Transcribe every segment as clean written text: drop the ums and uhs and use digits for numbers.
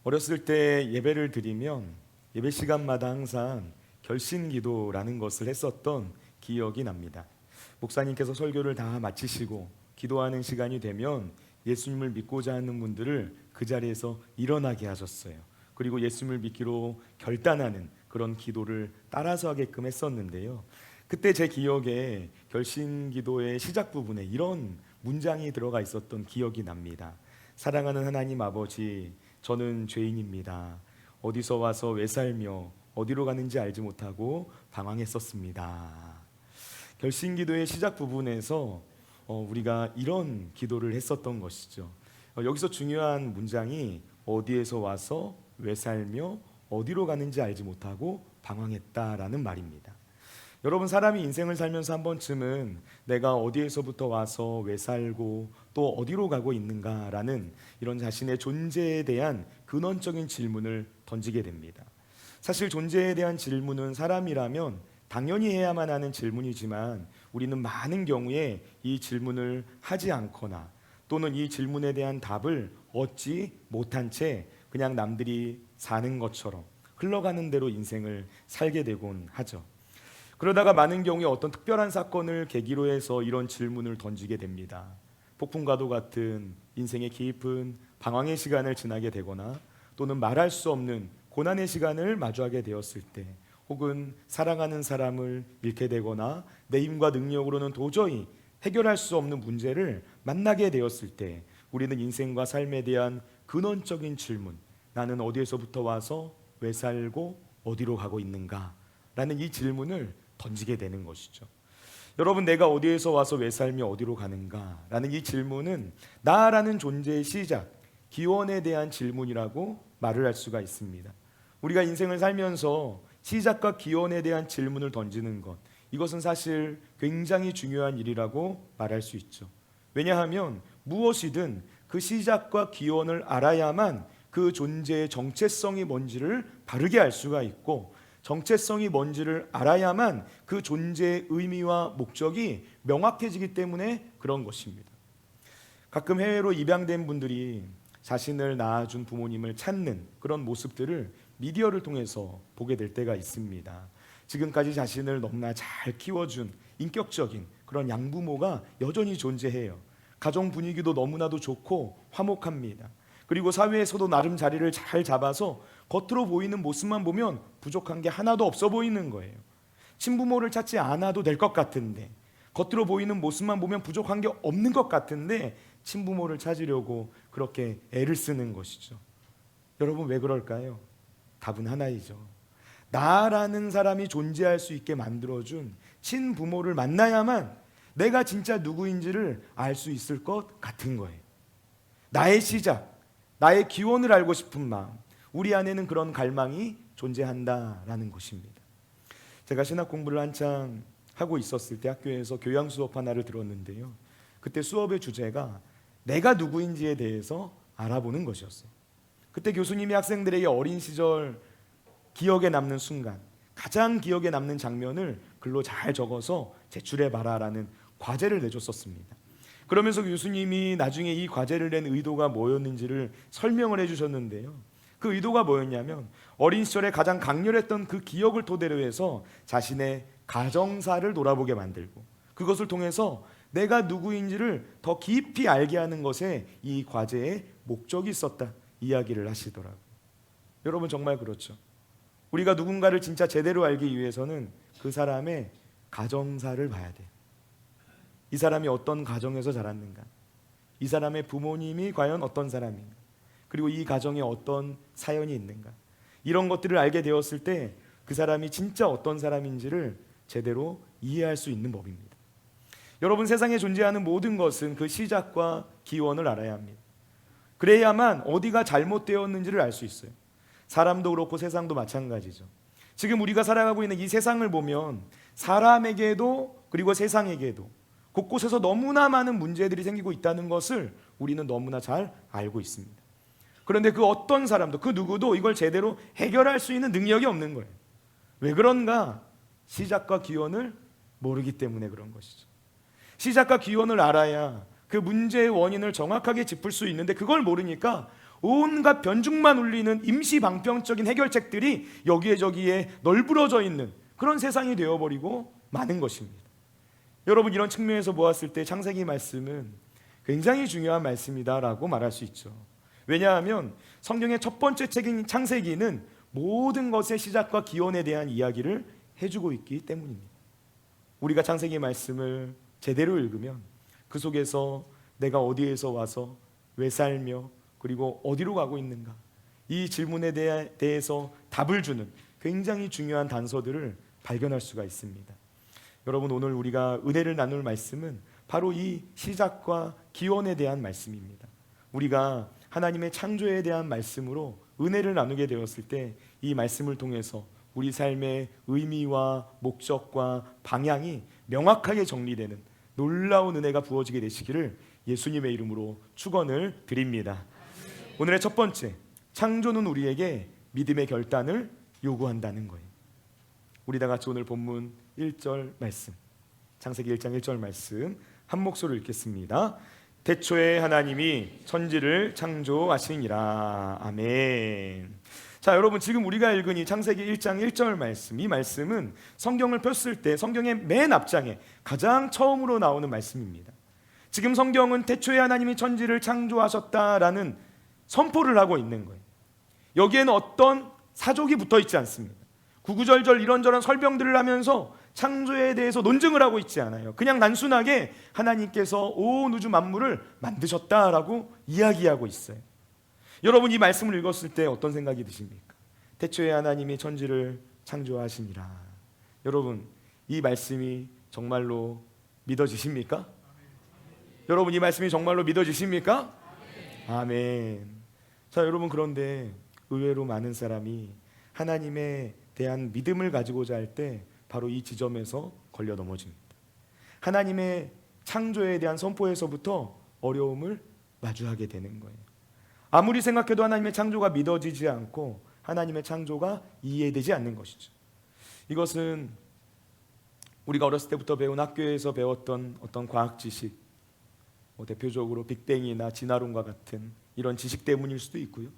어렸을 때 예배를 드리면 예배 시간마다 항상 결신기도라는 것을 했었던 기억이 납니다. 목사님께서 설교를 다 마치시고 기도하는 시간이 되면 예수님을 믿고자 하는 분들을 그 자리에서 일어나게 하셨어요. 그리고 예수님을 믿기로 결단하는 그런 기도를 따라서 하게끔 했었는데요. 그때 제 기억에 결신기도의 시작 부분에 이런 문장이 들어가 있었던 기억이 납니다. 사랑하는 하나님 아버지, 저는 죄인입니다. 어디서 와서 왜 살며 어디로 가는지 알지 못하고 방황했었습니다. 결신기도의 시작 부분에서 우리가 이런 기도를 했었던 것이죠. 여기서 중요한 문장이 어디에서 와서 왜 살며 어디로 가는지 알지 못하고 방황했다라는 말입니다. 여러분, 사람이 인생을 살면서 한 번쯤은 내가 어디에서부터 와서 왜 살고 또 어디로 가고 있는가라는 이런 자신의 존재에 대한 근원적인 질문을 던지게 됩니다. 사실 존재에 대한 질문은 사람이라면 당연히 해야만 하는 질문이지만 우리는 많은 경우에 이 질문을 하지 않거나 또는 이 질문에 대한 답을 얻지 못한 채 그냥 남들이 사는 것처럼 흘러가는 대로 인생을 살게 되곤 하죠. 그러다가 많은 경우에 어떤 특별한 사건을 계기로 해서 이런 질문을 던지게 됩니다. 폭풍과도 같은 인생의 깊은 방황의 시간을 지나게 되거나 또는 말할 수 없는 고난의 시간을 마주하게 되었을 때, 혹은 사랑하는 사람을 잃게 되거나 내 힘과 능력으로는 도저히 해결할 수 없는 문제를 만나게 되었을 때 우리는 인생과 삶에 대한 근원적인 질문, 나는 어디에서부터 와서 왜 살고 어디로 가고 있는가? 라는 이 질문을 던지게 되는 것이죠. 여러분, 내가 어디에서 와서 왜 살며 어디로 가는가? 라는 이 질문은 나라는 존재의 시작, 기원에 대한 질문이라고 말을 할 수가 있습니다. 우리가 인생을 살면서 시작과 기원에 대한 질문을 던지는 것, 이것은 사실 굉장히 중요한 일이라고 말할 수 있죠. 왜냐하면 무엇이든 그 시작과 기원을 알아야만 그 존재의 정체성이 뭔지를 바르게 알 수가 있고, 정체성이 뭔지를 알아야만 그 존재의 의미와 목적이 명확해지기 때문에 그런 것입니다. 가끔 해외로 입양된 분들이 자신을 낳아준 부모님을 찾는 그런 모습들을 미디어를 통해서 보게 될 때가 있습니다. 지금까지 자신을 너무나 잘 키워준 인격적인 그런 양부모가 여전히 존재해요. 가정 분위기도 너무나도 좋고 화목합니다. 그리고 사회에서도 나름 자리를 잘 잡아서 겉으로 보이는 모습만 보면 부족한 게 하나도 없어 보이는 거예요. 친부모를 찾지 않아도 될 것 같은데, 겉으로 보이는 모습만 보면 부족한 게 없는 것 같은데 친부모를 찾으려고 그렇게 애를 쓰는 것이죠. 여러분, 왜 그럴까요? 답은 하나이죠. 나라는 사람이 존재할 수 있게 만들어준 친부모를 만나야만 내가 진짜 누구인지를 알 수 있을 것 같은 거예요. 나의 시작, 나의 기원을 알고 싶은 마음, 우리 안에는 그런 갈망이 존재한다라는 것입니다. 제가 신학 공부를 한창 하고 있었을 때 학교에서 교양 수업 하나를 들었는데요. 그때 수업의 주제가 내가 누구인지에 대해서 알아보는 것이었어요. 그때 교수님이 학생들에게 어린 시절 기억에 남는 순간, 가장 기억에 남는 장면을 글로 잘 적어서 제출해봐라라는 과제를 내줬었습니다. 그러면서 교수님이 나중에 이 과제를 낸 의도가 뭐였는지를 설명을 해주셨는데요. 그 의도가 뭐였냐면 어린 시절에 가장 강렬했던 그 기억을 토대로 해서 자신의 가정사를 돌아보게 만들고, 그것을 통해서 내가 누구인지를 더 깊이 알게 하는 것에 이 과제의 목적이 있었다 이야기를 하시더라고요. 여러분, 정말 그렇죠. 우리가 누군가를 진짜 제대로 알기 위해서는 그 사람의 가정사를 봐야 돼요. 이 사람이 어떤 가정에서 자랐는가, 이 사람의 부모님이 과연 어떤 사람인가, 그리고 이 가정에 어떤 사연이 있는가, 이런 것들을 알게 되었을 때 그 사람이 진짜 어떤 사람인지를 제대로 이해할 수 있는 법입니다. 여러분, 세상에 존재하는 모든 것은 그 시작과 기원을 알아야 합니다. 그래야만 어디가 잘못되었는지를 알 수 있어요. 사람도 그렇고 세상도 마찬가지죠. 지금 우리가 살아가고 있는 이 세상을 보면 사람에게도 그리고 세상에게도 곳곳에서 너무나 많은 문제들이 생기고 있다는 것을 우리는 너무나 잘 알고 있습니다. 그런데 그 어떤 사람도, 그 누구도 이걸 제대로 해결할 수 있는 능력이 없는 거예요. 왜 그런가? 시작과 기원을 모르기 때문에 그런 것이죠. 시작과 기원을 알아야 그 문제의 원인을 정확하게 짚을 수 있는데 그걸 모르니까 온갖 변죽만 울리는 임시방편적인 해결책들이 여기에 저기에 널브러져 있는 그런 세상이 되어버리고 마는 것입니다. 여러분, 이런 측면에서 보았을 때 창세기 말씀은 굉장히 중요한 말씀이다라고 말할 수 있죠. 왜냐하면 성경의 첫 번째 책인 창세기는 모든 것의 시작과 기원에 대한 이야기를 해주고 있기 때문입니다. 우리가 창세기 말씀을 제대로 읽으면 그 속에서 내가 어디에서 와서 왜 살며 그리고 어디로 가고 있는가, 이 질문에 대해서 답을 주는 굉장히 중요한 단서들을 발견할 수가 있습니다. 여러분, 오늘 우리가 은혜를 나눌 말씀은 바로 이 시작과 기원에 대한 말씀입니다. 우리가 하나님의 창조에 대한 말씀으로 은혜를 나누게 되었을 때 이 말씀을 통해서 우리 삶의 의미와 목적과 방향이 명확하게 정리되는 놀라운 은혜가 부어지게 되시기를 예수님의 이름으로 축원을 드립니다. 오늘의 첫 번째, 창조는 우리에게 믿음의 결단을 요구한다는 거예요. 우리 다 같이 오늘 본문 1절 말씀, 창세기 1장 1절 말씀 한 목소리로 읽겠습니다. 태초에 하나님이 천지를 창조하시니라. 아멘. 자, 여러분, 지금 우리가 읽은 이 창세기 1장 1절 말씀, 이 말씀은 성경을 폈을 때 성경의 맨 앞장에 가장 처음으로 나오는 말씀입니다. 지금 성경은 태초에 하나님이 천지를 창조하셨다라는 선포를 하고 있는 거예요. 여기에는 어떤 사족이 붙어 있지 않습니다. 구구절절 이런저런 설명들을 하면서 창조에 대해서 논증을 하고 있지 않아요. 그냥 단순하게 하나님께서 온 우주 만물을 만드셨다라고 이야기하고 있어요. 여러분, 이 말씀을 읽었을 때 어떤 생각이 드십니까? 태초에 하나님이 천지를 창조하시니라. 여러분, 이 말씀이 정말로 믿어지십니까? 여러분, 이 말씀이 정말로 믿어지십니까? 아멘. 자, 여러분, 그런데 의외로 많은 사람이 하나님에 대한 믿음을 가지고자 할 때 바로 이 지점에서 걸려 넘어집니다. 하나님의 창조에 대한 선포에서부터 어려움을 마주하게 되는 거예요. 아무리 생각해도 하나님의 창조가 믿어지지 않고 하나님의 창조가 이해되지 않는 것이죠. 이것은 우리가 어렸을 때부터 배운 학교에서 배웠던 어떤 과학 지식, 대표적으로 빅뱅이나 진화론과 같은 이런 지식 때문일 수도 있고요.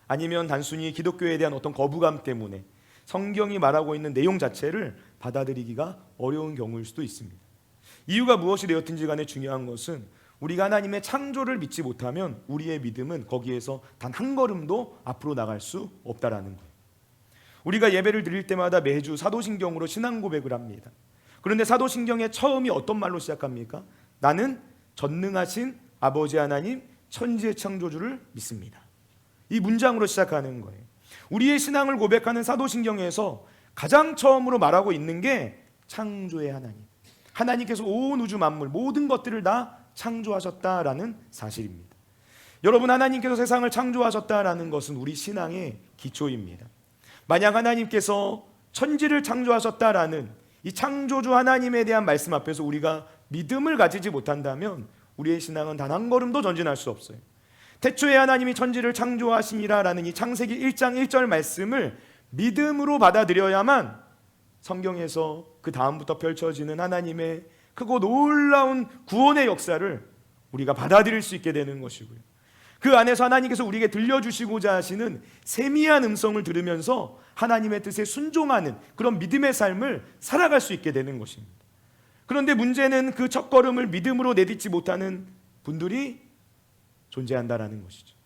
아니면 단순히 기독교에 대한 어떤 거부감 때문에 성경이 말하고 있는 내용 자체를 받아들이기가 어려운 경우일 수도 있습니다. 이유가 무엇이 되었든지 간에 중요한 것은 우리가 하나님의 창조를 믿지 못하면 우리의 믿음은 거기에서 단 한 걸음도 앞으로 나갈 수 없다라는 거예요. 우리가 예배를 드릴 때마다 매주 사도신경으로 신앙 고백을 합니다. 그런데 사도신경의 처음이 어떤 말로 시작합니까? 나는 전능하신 아버지 하나님 천지의 창조주를 믿습니다. 이 문장으로 시작하는 거예요. 우리의 신앙을 고백하는 사도신경에서 가장 처음으로 말하고 있는 게 창조의 하나님, 하나님께서 온 우주 만물 모든 것들을 다 창조하셨다라는 사실입니다. 여러분, 하나님께서 세상을 창조하셨다라는 것은 우리 신앙의 기초입니다. 만약 하나님께서 천지를 창조하셨다라는 이 창조주 하나님에 대한 말씀 앞에서 우리가 믿음을 가지지 못한다면 우리의 신앙은 단 한 걸음도 전진할 수 없어요. 태초에 하나님이 천지를 창조하시니라라는 이 창세기 1장 1절 말씀을 믿음으로 받아들여야만 성경에서 그 다음부터 펼쳐지는 하나님의 크고 놀라운 구원의 역사를 우리가 받아들일 수 있게 되는 것이고요. 그 안에서 하나님께서 우리에게 들려주시고자 하시는 세미한 음성을 들으면서 하나님의 뜻에 순종하는 그런 믿음의 삶을 살아갈 수 있게 되는 것입니다. 그런데 문제는 그 첫걸음을 믿음으로 내딛지 못하는 분들이 존재한다라는 것이죠.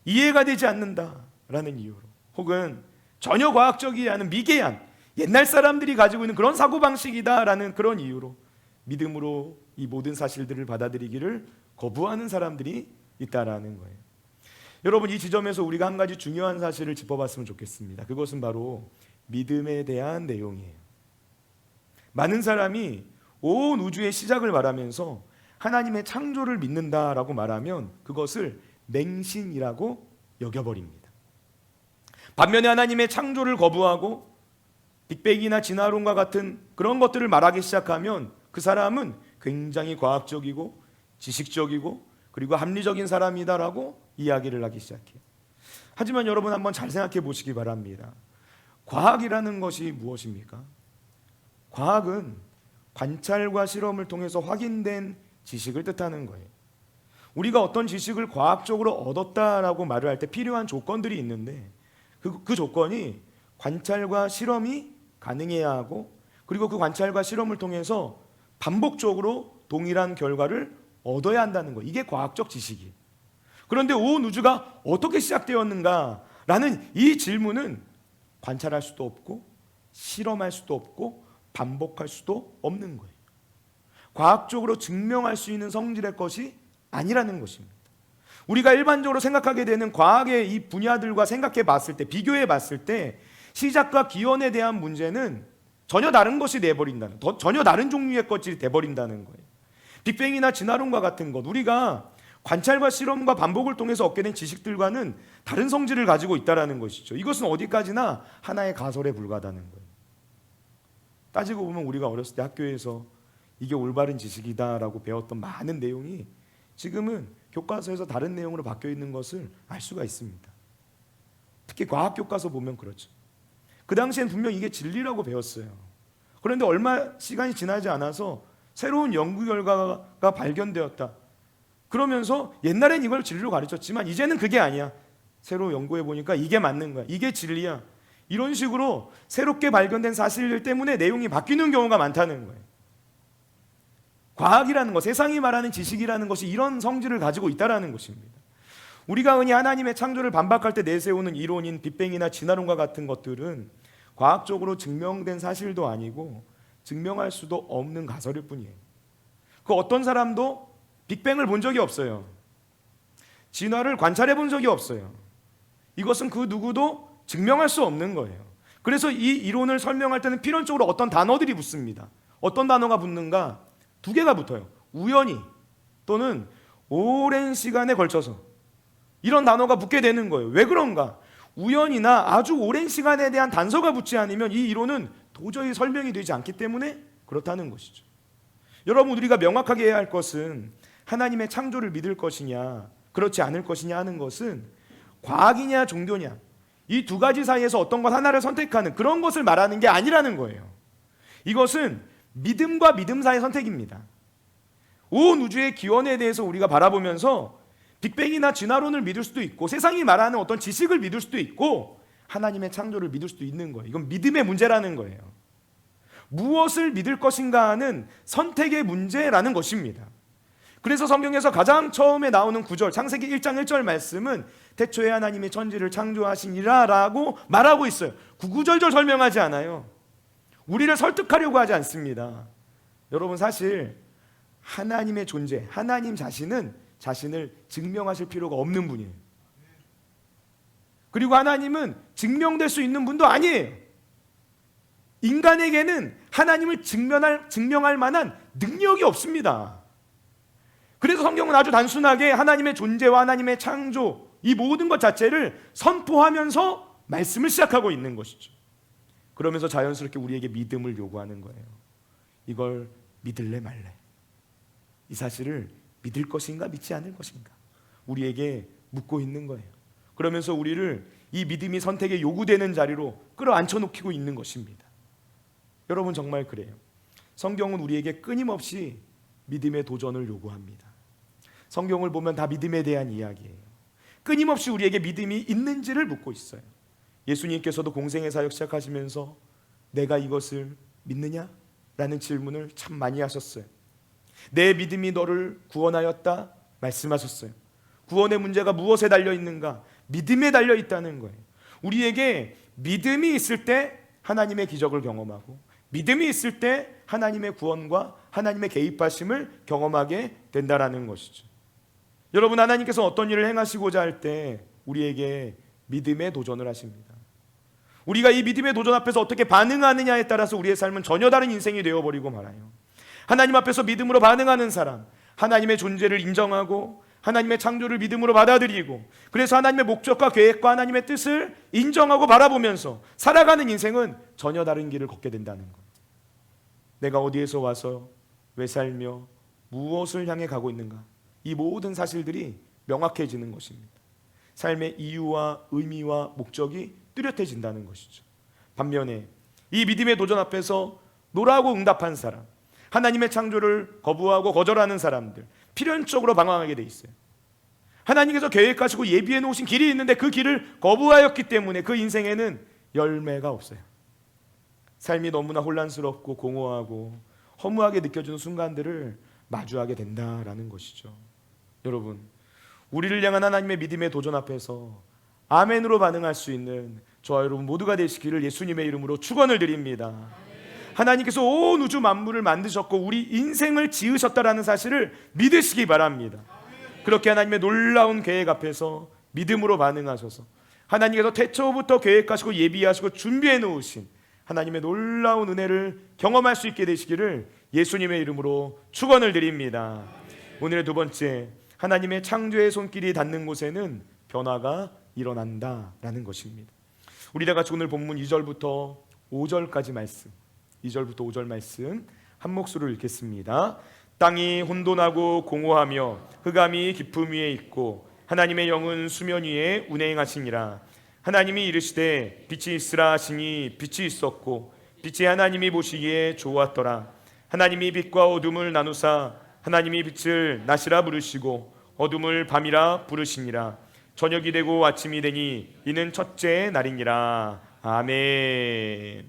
이해가 되지 않는다라는 이유로, 혹은 전혀 과학적이지 않은 미개한 옛날 사람들이 가지고 있는 그런 사고방식이다라는 그런 이유로 믿음으로 이 모든 사실들을 받아들이기를 거부하는 사람들이 있다라는 거예요. 여러분, 이 지점에서 우리가 한 가지 중요한 사실을 짚어봤으면 좋겠습니다. 그것은 바로 믿음에 대한 내용이에요. 많은 사람이 온 우주의 시작을 말하면서 하나님의 창조를 믿는다라고 말하면 그것을 맹신이라고 여겨버립니다. 반면에 하나님의 창조를 거부하고 빅뱅이나 진화론과 같은 그런 것들을 말하기 시작하면 그 사람은 굉장히 과학적이고 지식적이고 그리고 합리적인 사람이다라고 이야기를 하기 시작해요. 하지만 여러분, 한번 잘 생각해 보시기 바랍니다. 과학이라는 것이 무엇입니까? 과학은 관찰과 실험을 통해서 확인된 지식을 뜻하는 거예요. 우리가 어떤 지식을 과학적으로 얻었다라고 말을 할 때 필요한 조건들이 있는데 그 조건이 관찰과 실험이 가능해야 하고, 그리고 그 관찰과 실험을 통해서 반복적으로 동일한 결과를 얻어야 한다는 거. 이게 과학적 지식이에요. 그런데 온 우주가 어떻게 시작되었는가라는 이 질문은 관찰할 수도 없고 실험할 수도 없고 반복할 수도 없는 거예요. 과학적으로 증명할 수 있는 성질의 것이 아니라는 것입니다. 우리가 일반적으로 생각하게 되는 과학의 이 분야들과 생각해 봤을 때, 비교해 봤을 때 시작과 기원에 대한 문제는 전혀 다른 것이 돼버린다는, 전혀 다른 종류의 것이 돼버린다는 거예요. 빅뱅이나 진화론과 같은 것, 우리가 관찰과 실험과 반복을 통해서 얻게 된 지식들과는 다른 성질을 가지고 있다는 것이죠. 이것은 어디까지나 하나의 가설에 불과하다는 거예요. 따지고 보면 우리가 어렸을 때 학교에서 이게 올바른 지식이다라고 배웠던 많은 내용이 지금은 교과서에서 다른 내용으로 바뀌어 있는 것을 알 수가 있습니다. 특히 과학 교과서 보면 그렇죠. 그 당시엔 분명 이게 진리라고 배웠어요. 그런데 얼마 시간이 지나지 않아서 새로운 연구 결과가 발견되었다. 그러면서 옛날엔 이걸 진리로 가르쳤지만 이제는 그게 아니야. 새로 연구해 보니까 이게 맞는 거야. 이게 진리야. 이런 식으로 새롭게 발견된 사실들 때문에 내용이 바뀌는 경우가 많다는 거예요. 과학이라는 것, 세상이 말하는 지식이라는 것이 이런 성질을 가지고 있다는 것입니다. 우리가 흔히 하나님의 창조를 반박할 때 내세우는 이론인 빅뱅이나 진화론과 같은 것들은 과학적으로 증명된 사실도 아니고 증명할 수도 없는 가설일 뿐이에요. 그 어떤 사람도 빅뱅을 본 적이 없어요. 진화를 관찰해 본 적이 없어요. 이것은 그 누구도 증명할 수 없는 거예요. 그래서 이 이론을 설명할 때는 필연적으로 어떤 단어들이 붙습니다. 어떤 단어가 붙는가? 두 개가 붙어요. 우연히 또는 오랜 시간에 걸쳐서 이런 단어가 붙게 되는 거예요. 왜 그런가? 우연이나 아주 오랜 시간에 대한 단서가 붙지 않으면 이 이론은 도저히 설명이 되지 않기 때문에 그렇다는 것이죠. 여러분, 우리가 명확하게 해야 할 것은 하나님의 창조를 믿을 것이냐 그렇지 않을 것이냐 하는 것은 과학이냐 종교냐 이 두 가지 사이에서 어떤 것 하나를 선택하는 그런 것을 말하는 게 아니라는 거예요. 이것은 믿음과 믿음 사이의 선택입니다. 온 우주의 기원에 대해서 우리가 바라보면서 빅뱅이나 진화론을 믿을 수도 있고 세상이 말하는 어떤 지식을 믿을 수도 있고 하나님의 창조를 믿을 수도 있는 거예요. 이건 믿음의 문제라는 거예요. 무엇을 믿을 것인가 하는 선택의 문제라는 것입니다. 그래서 성경에서 가장 처음에 나오는 구절, 창세기 1장 1절 말씀은 태초에 하나님이 천지를 창조하시니라 라고 말하고 있어요. 구구절절 설명하지 않아요. 우리를 설득하려고 하지 않습니다. 여러분, 사실 하나님의 존재, 하나님 자신은 자신을 증명하실 필요가 없는 분이에요. 그리고 하나님은 증명될 수 있는 분도 아니에요. 인간에게는 하나님을 증명할 만한 능력이 없습니다. 그래서 성경은 아주 단순하게 하나님의 존재와 하나님의 창조 이 모든 것 자체를 선포하면서 말씀을 시작하고 있는 것이죠. 그러면서 자연스럽게 우리에게 믿음을 요구하는 거예요. 이걸 믿을래 말래? 이 사실을 믿을 것인가 믿지 않을 것인가? 우리에게 묻고 있는 거예요. 그러면서 우리를 이 믿음이 선택에 요구되는 자리로 끌어앉혀 놓히고 있는 것입니다. 여러분, 정말 그래요. 성경은 우리에게 끊임없이 믿음의 도전을 요구합니다. 성경을 보면 다 믿음에 대한 이야기예요. 끊임없이 우리에게 믿음이 있는지를 묻고 있어요. 예수님께서도 공생의 사역 시작하시면서 내가 이것을 믿느냐? 라는 질문을 참 많이 하셨어요. 내 믿음이 너를 구원하였다 말씀하셨어요. 구원의 문제가 무엇에 달려 있는가? 믿음에 달려 있다는 거예요. 우리에게 믿음이 있을 때 하나님의 기적을 경험하고 믿음이 있을 때 하나님의 구원과 하나님의 개입하심을 경험하게 된다는 것이죠. 여러분, 하나님께서 어떤 일을 행하시고자 할 때 우리에게 믿음의 도전을 하십니다. 우리가 이 믿음의 도전 앞에서 어떻게 반응하느냐에 따라서 우리의 삶은 전혀 다른 인생이 되어버리고 말아요. 하나님 앞에서 믿음으로 반응하는 사람, 하나님의 존재를 인정하고 하나님의 창조를 믿음으로 받아들이고 그래서 하나님의 목적과 계획과 하나님의 뜻을 인정하고 바라보면서 살아가는 인생은 전혀 다른 길을 걷게 된다는 거예요. 내가 어디에서 와서 왜 살며 무엇을 향해 가고 있는가, 이 모든 사실들이 명확해지는 것입니다. 삶의 이유와 의미와 목적이 뚜렷해진다는 것이죠. 반면에 이 믿음의 도전 앞에서 노라고 응답한 사람, 하나님의 창조를 거부하고 거절하는 사람들 필연적으로 방황하게 돼 있어요. 하나님께서 계획하시고 예비해 놓으신 길이 있는데 그 길을 거부하였기 때문에 그 인생에는 열매가 없어요. 삶이 너무나 혼란스럽고 공허하고 허무하게 느껴지는 순간들을 마주하게 된다라는 것이죠. 여러분, 우리를 향한 하나님의 믿음의 도전 앞에서 아멘으로 반응할 수 있는 저와 여러분 모두가 되시기를 예수님의 이름으로 축원을 드립니다. 하나님께서 온 우주 만물을 만드셨고 우리 인생을 지으셨다라는 사실을 믿으시기 바랍니다. 그렇게 하나님의 놀라운 계획 앞에서 믿음으로 반응하셔서 하나님께서 태초부터 계획하시고 예비하시고 준비해 놓으신 하나님의 놀라운 은혜를 경험할 수 있게 되시기를 예수님의 이름으로 축원을 드립니다. 오늘의 두 번째, 하나님의 창조의 손길이 닿는 곳에는 변화가 일어난다라는 것입니다. 우리 다 같이 오늘 본문 2절부터 5절까지 말씀, 2절부터 5절 말씀 한 목소리로 읽겠습니다. 땅이 혼돈하고 공허하며 흑암이 깊음 위에 있고 하나님의 영은 수면 위에 운행하시니라. 하나님이 이르시되 빛이 있으라 하시니 빛이 있었고 빛이 하나님이 보시기에 좋았더라. 하나님이 빛과 어둠을 나누사 하나님이 빛을 낮이라 부르시고 어둠을 밤이라 부르시니라. 저녁이 되고 아침이 되니 이는 첫째 날이니라. 아멘.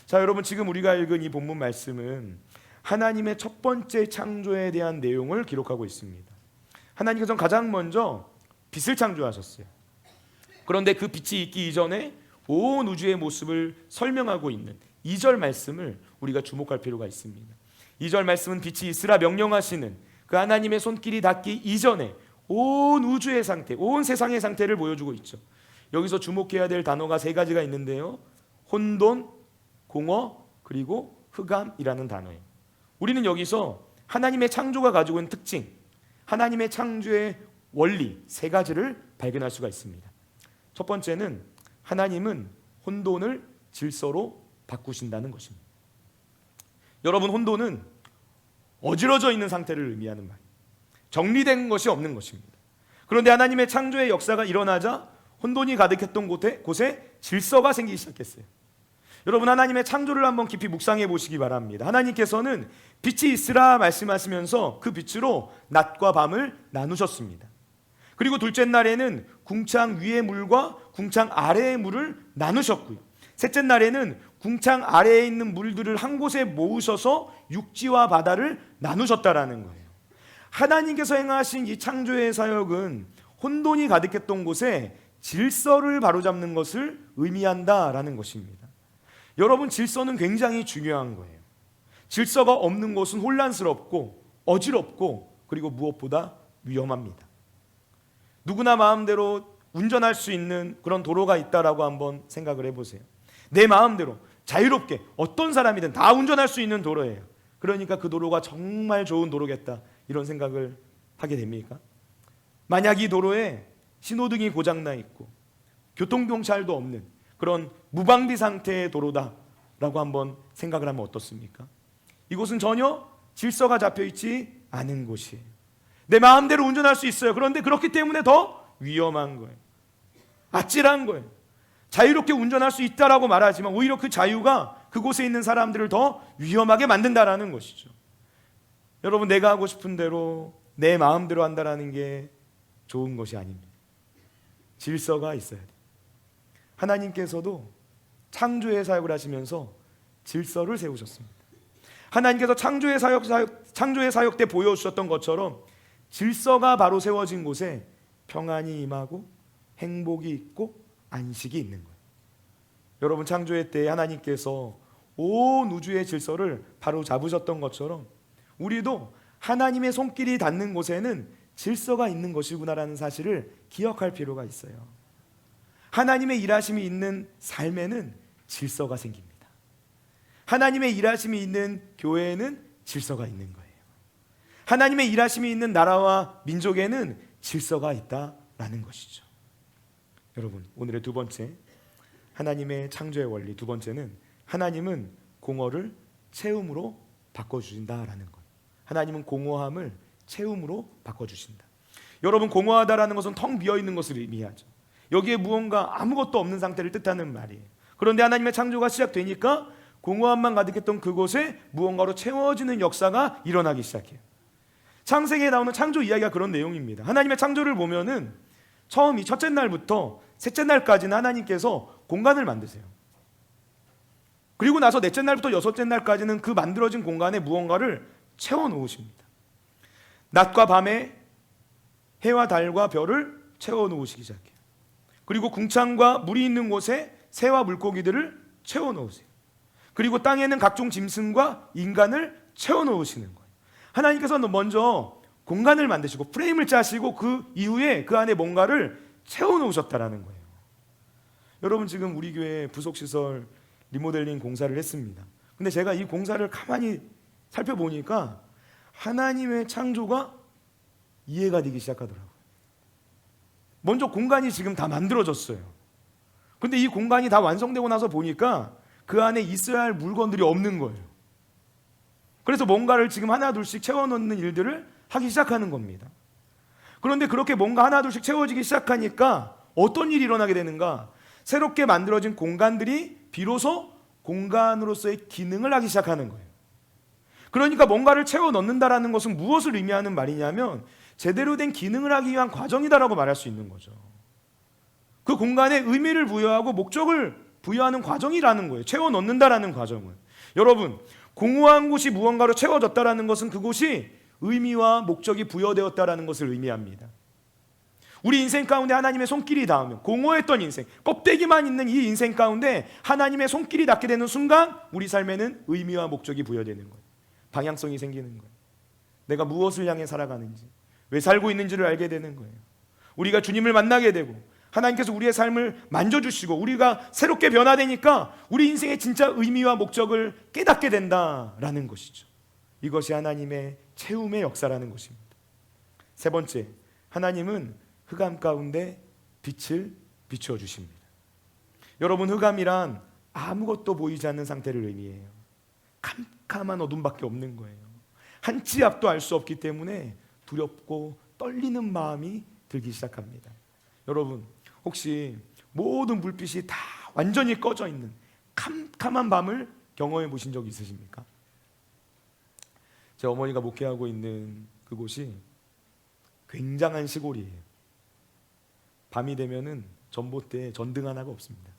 자, 여러분, 지금 우리가 읽은 이 본문 말씀은 하나님의 첫 번째 창조에 대한 내용을 기록하고 있습니다. 하나님께서는 가장 먼저 빛을 창조하셨어요. 그런데 그 빛이 있기 이전에 온 우주의 모습을 설명하고 있는 2절 말씀을 우리가 주목할 필요가 있습니다. 2절 말씀은 빛이 있으라 명령하시는 그 하나님의 손길이 닿기 이전에 온 우주의 상태, 온 세상의 상태를 보여주고 있죠. 여기서 주목해야 될 단어가 세 가지가 있는데요. 혼돈, 공허, 그리고 흑암이라는 단어예요. 우리는 여기서 하나님의 창조가 가지고 있는 특징, 하나님의 창조의 원리 세 가지를 발견할 수가 있습니다. 첫 번째는 하나님은 혼돈을 질서로 바꾸신다는 것입니다. 여러분, 혼돈은 어지러져 있는 상태를 의미하는 말이에요. 정리된 것이 없는 것입니다. 그런데 하나님의 창조의 역사가 일어나자 혼돈이 가득했던 곳에 질서가 생기기 시작했어요. 여러분, 하나님의 창조를 한번 깊이 묵상해 보시기 바랍니다. 하나님께서는 빛이 있으라 말씀하시면서 그 빛으로 낮과 밤을 나누셨습니다. 그리고 둘째 날에는 궁창 위의 물과 궁창 아래의 물을 나누셨고요. 셋째 날에는 궁창 아래에 있는 물들을 한 곳에 모으셔서 육지와 바다를 나누셨다라는 거예요. 하나님께서 행하신 이 창조의 사역은 혼돈이 가득했던 곳에 질서를 바로잡는 것을 의미한다라는 것입니다. 여러분, 질서는 굉장히 중요한 거예요. 질서가 없는 곳은 혼란스럽고 어지럽고 그리고 무엇보다 위험합니다. 누구나 마음대로 운전할 수 있는 그런 도로가 있다라고 한번 생각을 해보세요. 내 마음대로 자유롭게 어떤 사람이든 다 운전할 수 있는 도로예요. 그러니까 그 도로가 정말 좋은 도로겠다, 이런 생각을 하게 됩니까? 만약 이 도로에 신호등이 고장나 있고 교통경찰도 없는 그런 무방비 상태의 도로다라고 한번 생각을 하면 어떻습니까? 이곳은 전혀 질서가 잡혀있지 않은 곳이에요. 내 마음대로 운전할 수 있어요. 그런데 그렇기 때문에 더 위험한 거예요. 아찔한 거예요. 자유롭게 운전할 수 있다라고 말하지만 오히려 그 자유가 그곳에 있는 사람들을 더 위험하게 만든다라는 것이죠. 여러분, 내가 하고 싶은 대로 내 마음대로 한다라는 게 좋은 것이 아닙니다. 질서가 있어야 돼요. 하나님께서도 창조의 사역을 하시면서 질서를 세우셨습니다. 하나님께서 창조의 사역 때 보여주셨던 것처럼 질서가 바로 세워진 곳에 평안이 임하고 행복이 있고 안식이 있는 거예요. 여러분, 창조의 때에 하나님께서 온 우주의 질서를 바로 잡으셨던 것처럼 우리도 하나님의 손길이 닿는 곳에는 질서가 있는 것이구나라는 사실을 기억할 필요가 있어요. 하나님의 일하심이 있는 삶에는 질서가 생깁니다. 하나님의 일하심이 있는 교회에는 질서가 있는 거예요. 하나님의 일하심이 있는 나라와 민족에는 질서가 있다라는 것이죠. 여러분, 오늘의 두 번째, 하나님의 창조의 원리 두 번째는 하나님은 공허를 채움으로 바꿔주신다라는 것. 하나님은 공허함을 채움으로 바꿔주신다. 여러분, 공허하다라는 것은 텅 비어있는 것을 의미하죠. 여기에 무언가 아무것도 없는 상태를 뜻하는 말이에요. 그런데 하나님의 창조가 시작되니까 공허함만 가득했던 그곳에 무언가로 채워지는 역사가 일어나기 시작해요. 창세기에 나오는 창조 이야기가 그런 내용입니다. 하나님의 창조를 보면은 처음이 첫째 날부터 셋째 날까지는 하나님께서 공간을 만드세요. 그리고 나서 넷째 날부터 여섯째 날까지는 그 만들어진 공간에 무언가를 채워 놓으십니다. 낮과 밤에 해와 달과 별을 채워 놓으시기 시작해요. 그리고 궁창과 물이 있는 곳에 새와 물고기들을 채워 놓으세요. 그리고 땅에는 각종 짐승과 인간을 채워 놓으시는 거예요. 하나님께서는 먼저 공간을 만드시고 프레임을 짜시고 그 이후에 그 안에 뭔가를 채워 놓으셨다라는 거예요. 여러분, 지금 우리 교회 부속시설 리모델링 공사를 했습니다. 근데 제가 이 공사를 가만히 살펴보니까 하나님의 창조가 이해가 되기 시작하더라고요. 먼저 공간이 지금 다 만들어졌어요. 근데 이 공간이 다 완성되고 나서 보니까 그 안에 있어야 할 물건들이 없는 거예요. 그래서 뭔가를 지금 하나 둘씩 채워넣는 일들을 하기 시작하는 겁니다. 그런데 그렇게 뭔가 하나 둘씩 채워지기 시작하니까 어떤 일이 일어나게 되는가? 새롭게 만들어진 공간들이 비로소 공간으로서의 기능을 하기 시작하는 거예요. 그러니까 뭔가를 채워 넣는다라는 것은 무엇을 의미하는 말이냐면 제대로 된 기능을 하기 위한 과정이다라고 말할 수 있는 거죠. 그 공간에 의미를 부여하고 목적을 부여하는 과정이라는 거예요. 채워 넣는다라는 과정은. 여러분, 공허한 곳이 무언가로 채워졌다라는 것은 그곳이 의미와 목적이 부여되었다라는 것을 의미합니다. 우리 인생 가운데 하나님의 손길이 닿으면, 공허했던 인생, 껍데기만 있는 이 인생 가운데 하나님의 손길이 닿게 되는 순간 우리 삶에는 의미와 목적이 부여되는 거예요. 방향성이 생기는 거예요. 내가 무엇을 향해 살아가는지, 왜 살고 있는지를 알게 되는 거예요. 우리가 주님을 만나게 되고 하나님께서 우리의 삶을 만져주시고 우리가 새롭게 변화되니까 우리 인생의 진짜 의미와 목적을 깨닫게 된다라는 것이죠. 이것이 하나님의 채움의 역사라는 것입니다. 세 번째, 하나님은 흑암 가운데 빛을 비추어 주십니다. 여러분, 흑암이란 아무것도 보이지 않는 상태를 의미해요. 캄캄한 어둠밖에 없는 거예요. 한 치 앞도 알 수 없기 때문에 두렵고 떨리는 마음이 들기 시작합니다. 여러분, 혹시 모든 불빛이 다 완전히 꺼져 있는 캄캄한 밤을 경험해 보신 적 있으십니까? 제 어머니가 목회하고 있는 그곳이 굉장한 시골이에요. 밤이 되면은 전봇대에 전등 하나가 없습니다.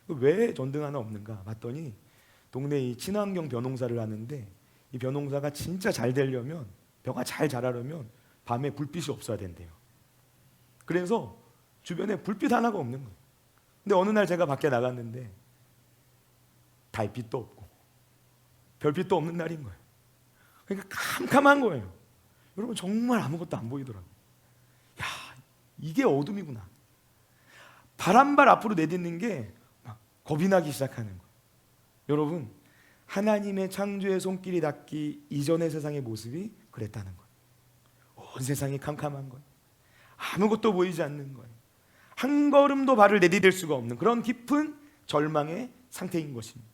왜 전등 하나 없는가 봤더니 동네에 이 친환경 벼농사를 하는데 이 벼농사가 진짜 잘 되려면, 벼가 잘 자라려면 밤에 불빛이 없어야 된대요. 그래서 주변에 불빛 하나가 없는 거예요. 근데 어느 날 제가 밖에 나갔는데 달빛도 없고 별빛도 없는 날인 거예요. 그러니까 캄캄한 거예요. 여러분, 정말 아무것도 안 보이더라고요. 야, 이게 어둠이구나. 발 한 발 앞으로 내딛는 게 막 겁이 나기 시작하는 거예요. 여러분, 하나님의 창조의 손길이 닿기 이전의 세상의 모습이 그랬다는 거예요. 온 세상이 캄캄한 거예요. 아무것도 보이지 않는 거예요. 한 걸음도 발을 내디딜 수가 없는 그런 깊은 절망의 상태인 것입니다.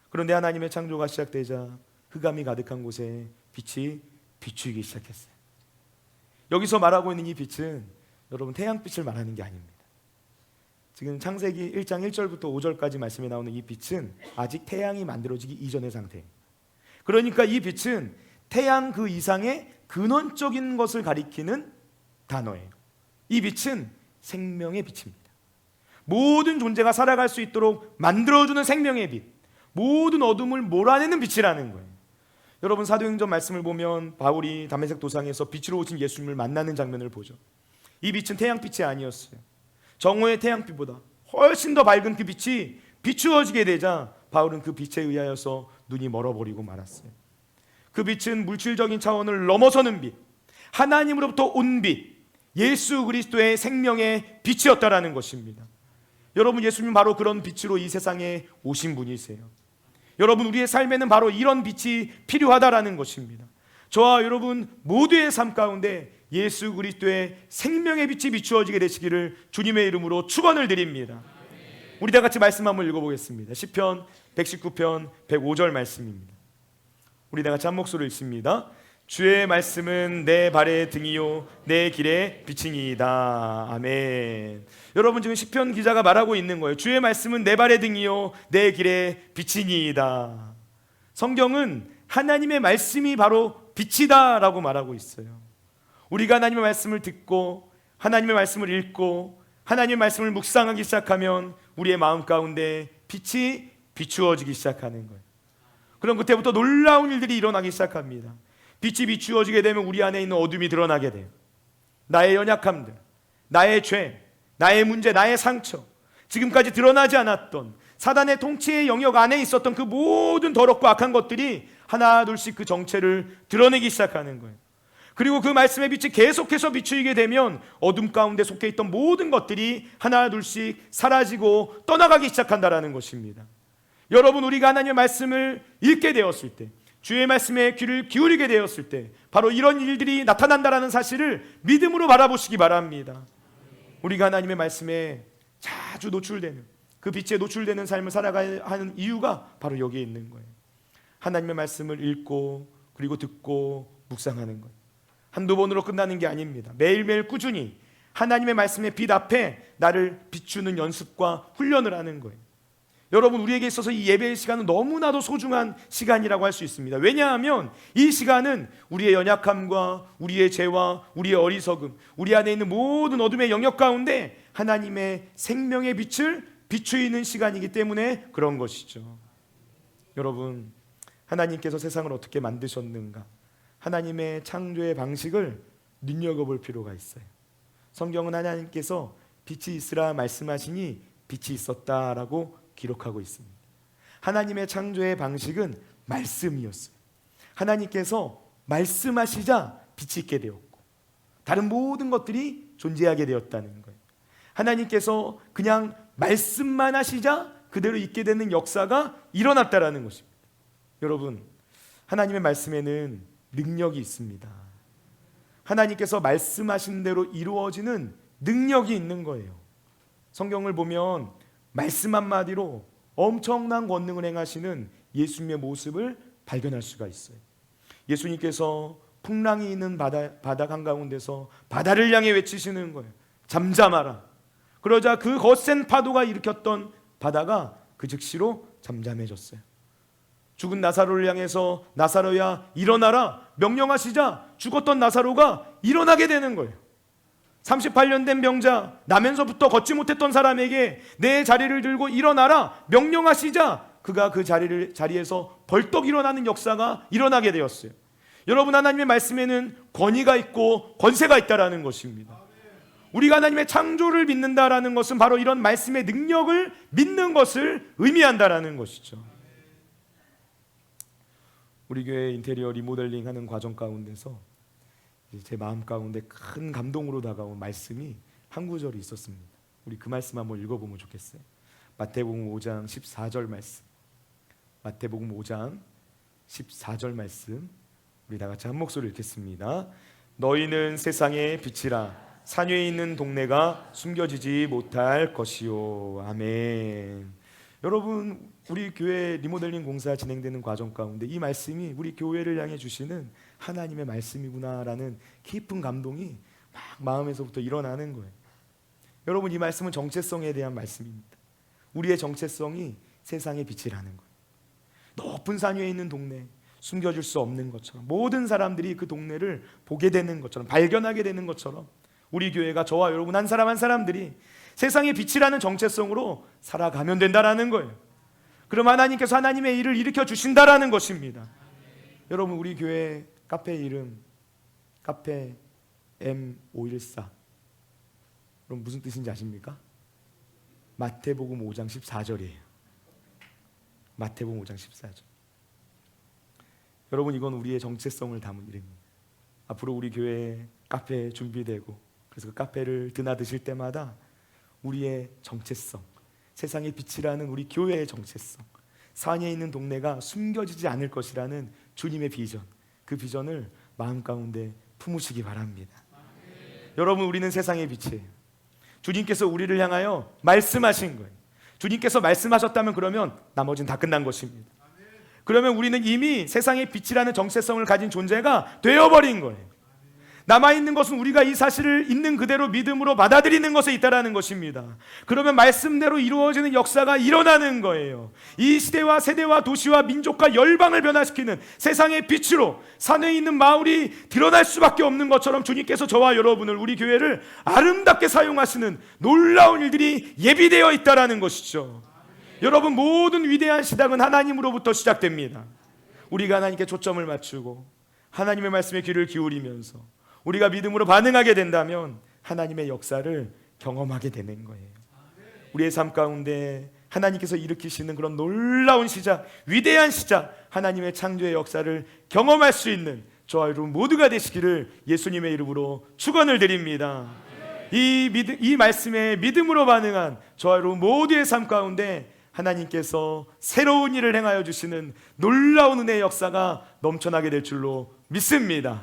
그런데 하나님의 창조가 시작되자 흑암이 가득한 곳에 빛이 비추기 시작했어요. 여기서 말하고 있는 이 빛은 여러분, 태양빛을 말하는 게 아닙니다. 지금 창세기 1장 1절부터 5절까지 말씀에 나오는 이 빛은 아직 태양이 만들어지기 이전의 상태예요. 그러니까 이 빛은 태양 그 이상의 근원적인 것을 가리키는 단어예요. 이 빛은 생명의 빛입니다. 모든 존재가 살아갈 수 있도록 만들어주는 생명의 빛, 모든 어둠을 몰아내는 빛이라는 거예요. 여러분, 사도행전 말씀을 보면 바울이 다메섹 도상에서 빛으로 오신 예수님을 만나는 장면을 보죠. 이 빛은 태양빛이 아니었어요. 정오의 태양빛보다 훨씬 더 밝은 그 빛이 비추어지게 되자 바울은 그 빛에 의하여서 눈이 멀어버리고 말았어요. 그 빛은 물질적인 차원을 넘어서는 빛, 하나님으로부터 온 빛, 예수 그리스도의 생명의 빛이었다라는 것입니다. 여러분, 예수님 바로 그런 빛으로 이 세상에 오신 분이세요. 여러분, 우리의 삶에는 바로 이런 빛이 필요하다라는 것입니다. 저와 여러분 모두의 삶 가운데 예수 그리스도의 생명의 빛이 비추어지게 되시기를 주님의 이름으로 축원을 드립니다. 우리 다 같이 말씀 한번 읽어보겠습니다. 시편 119편 105절 말씀입니다. 우리 다 같이 한 목소리로 읽습니다. 주의 말씀은 내 발의 등이요 내 길의 빛이니이다. 아멘. 여러분, 지금 시편 기자가 말하고 있는 거예요. 주의 말씀은 내 발의 등이요 내 길의 빛이니이다. 성경은 하나님의 말씀이 바로 빛이다라고 말하고 있어요. 우리가 하나님의 말씀을 듣고 하나님의 말씀을 읽고 하나님의 말씀을 묵상하기 시작하면 우리의 마음 가운데 빛이 비추어지기 시작하는 거예요. 그럼 그때부터 놀라운 일들이 일어나기 시작합니다. 빛이 비추어지게 되면 우리 안에 있는 어둠이 드러나게 돼요. 나의 연약함들, 나의 죄, 나의 문제, 나의 상처, 지금까지 드러나지 않았던 사단의 통치의 영역 안에 있었던 그 모든 더럽고 악한 것들이 하나 둘씩 그 정체를 드러내기 시작하는 거예요. 그리고 그 말씀의 빛이 계속해서 비추이게 되면 어둠 가운데 속해 있던 모든 것들이 하나 둘씩 사라지고 떠나가기 시작한다라는 것입니다. 여러분, 우리가 하나님의 말씀을 읽게 되었을 때, 주의 말씀에 귀를 기울이게 되었을 때 바로 이런 일들이 나타난다라는 사실을 믿음으로 바라보시기 바랍니다. 우리가 하나님의 말씀에 자주 노출되는, 그 빛에 노출되는 삶을 살아가야 하는 이유가 바로 여기에 있는 거예요. 하나님의 말씀을 읽고 그리고 듣고 묵상하는 것, 한두 번으로 끝나는 게 아닙니다. 매일매일 꾸준히 하나님의 말씀의 빛 앞에 나를 비추는 연습과 훈련을 하는 거예요. 여러분, 우리에게 있어서 이 예배의 시간은 너무나도 소중한 시간이라고 할 수 있습니다. 왜냐하면 이 시간은 우리의 연약함과 우리의 죄와 우리의 어리석음, 우리 안에 있는 모든 어둠의 영역 가운데 하나님의 생명의 빛을 비추이는 시간이기 때문에 그런 것이죠. 여러분, 하나님께서 세상을 어떻게 만드셨는가, 하나님의 창조의 방식을 눈여겨볼 필요가 있어요. 성경은 하나님께서 빛이 있으라 말씀하시니 빛이 있었다라고 기록하고 있습니다. 하나님의 창조의 방식은 말씀이었어요. 하나님께서 말씀하시자 빛이 있게 되었고 다른 모든 것들이 존재하게 되었다는 거예요. 하나님께서 그냥 말씀만 하시자 그대로 있게 되는 역사가 일어났다라는 것입니다. 여러분, 하나님의 말씀에는 능력이 있습니다. 하나님께서 말씀하신 대로 이루어지는 능력이 있는 거예요. 성경을 보면 말씀 한마디로 엄청난 권능을 행하시는 예수님의 모습을 발견할 수가 있어요. 예수님께서 풍랑이 있는 바다 한가운데서 바다를 향해 외치시는 거예요. 잠잠하라. 그러자 그 거센 파도가 일으켰던 바다가 그 즉시로 잠잠해졌어요. 죽은 나사로를 향해서 나사로야 일어나라 명령하시자 죽었던 나사로가 일어나게 되는 거예요. 38년 된 병자, 나면서부터 걷지 못했던 사람에게 내 자리를 들고 일어나라 명령하시자 그가 그 자리에서 벌떡 일어나는 역사가 일어나게 되었어요. 여러분, 하나님의 말씀에는 권위가 있고 권세가 있다라는 것입니다. 우리가 하나님의 창조를 믿는다라는 것은 바로 이런 말씀의 능력을 믿는 것을 의미한다라는 것이죠. 우리 교회 인테리어 리모델링 하는 과정 가운데서 제 마음 가운데 큰 감동으로 다가온 말씀이 한 구절이 있었습니다. 우리 그 말씀 한번 읽어보면 좋겠어요. 마태복음 5장 14절 말씀. 마태복음 5장 14절 말씀, 우리 다 같이 한 목소리 읽겠습니다. 너희는 세상의 빛이라. 산 위에 있는 동네가 숨겨지지 못할 것이요. 아멘. 여러분, 우리 교회 리모델링 공사 진행되는 과정 가운데 이 말씀이 우리 교회를 향해 주시는 하나님의 말씀이구나라는 깊은 감동이 막 마음에서부터 일어나는 거예요. 여러분, 이 말씀은 정체성에 대한 말씀입니다. 우리의 정체성이 세상의 빛이라는 거예요. 높은 산 위에 있는 동네, 숨겨질 수 없는 것처럼 모든 사람들이 그 동네를 보게 되는 것처럼, 발견하게 되는 것처럼 우리 교회가 저와 여러분 한 사람 한 사람들이 세상의 빛이라는 정체성으로 살아가면 된다라는 거예요. 그럼 하나님께서 하나님의 일을 일으켜 주신다라는 것입니다. 여러분, 우리 교회 카페 이름 카페 M514, 그럼 무슨 뜻인지 아십니까? 마태복음 5장 14절이에요. 마태복음 5장 14절. 여러분, 이건 우리의 정체성을 담은 이름입니다. 앞으로 우리 교회 카페 준비되고 그래서 그 카페를 드나드실 때마다 우리의 정체성, 세상의 빛이라는 우리 교회의 정체성, 산에 있는 동네가 숨겨지지 않을 것이라는 주님의 비전, 그 비전을 마음 가운데 품으시기 바랍니다. 여러분, 우리는 세상의 빛이에요. 주님께서 우리를 향하여 말씀하신 거예요. 주님께서 말씀하셨다면 그러면 나머지는 다 끝난 것입니다. 그러면 우리는 이미 세상의 빛이라는 정체성을 가진 존재가 되어버린 거예요. 남아있는 것은 우리가 이 사실을 있는 그대로 믿음으로 받아들이는 것에 있다라는 것입니다. 그러면 말씀대로 이루어지는 역사가 일어나는 거예요. 이 시대와 세대와 도시와 민족과 열방을 변화시키는 세상의 빛으로 산에 있는 마을이 드러날 수밖에 없는 것처럼 주님께서 저와 여러분을, 우리 교회를 아름답게 사용하시는 놀라운 일들이 예비되어 있다라는 것이죠. 여러분, 모든 위대한 시작은 하나님으로부터 시작됩니다. 우리가 하나님께 초점을 맞추고 하나님의 말씀에 귀를 기울이면서 우리가 믿음으로 반응하게 된다면 하나님의 역사를 경험하게 되는 거예요. 우리의 삶 가운데 하나님께서 일으키시는 그런 놀라운 시작, 위대한 시작, 하나님의 창조의 역사를 경험할 수 있는 저와 여러분 모두가 되시기를 예수님의 이름으로 축원을 드립니다. 이 말씀에 믿음으로 반응한 저와 여러분 모두의 삶 가운데 하나님께서 새로운 일을 행하여 주시는 놀라운 은혜의 역사가 넘쳐나게 될 줄로 믿습니다.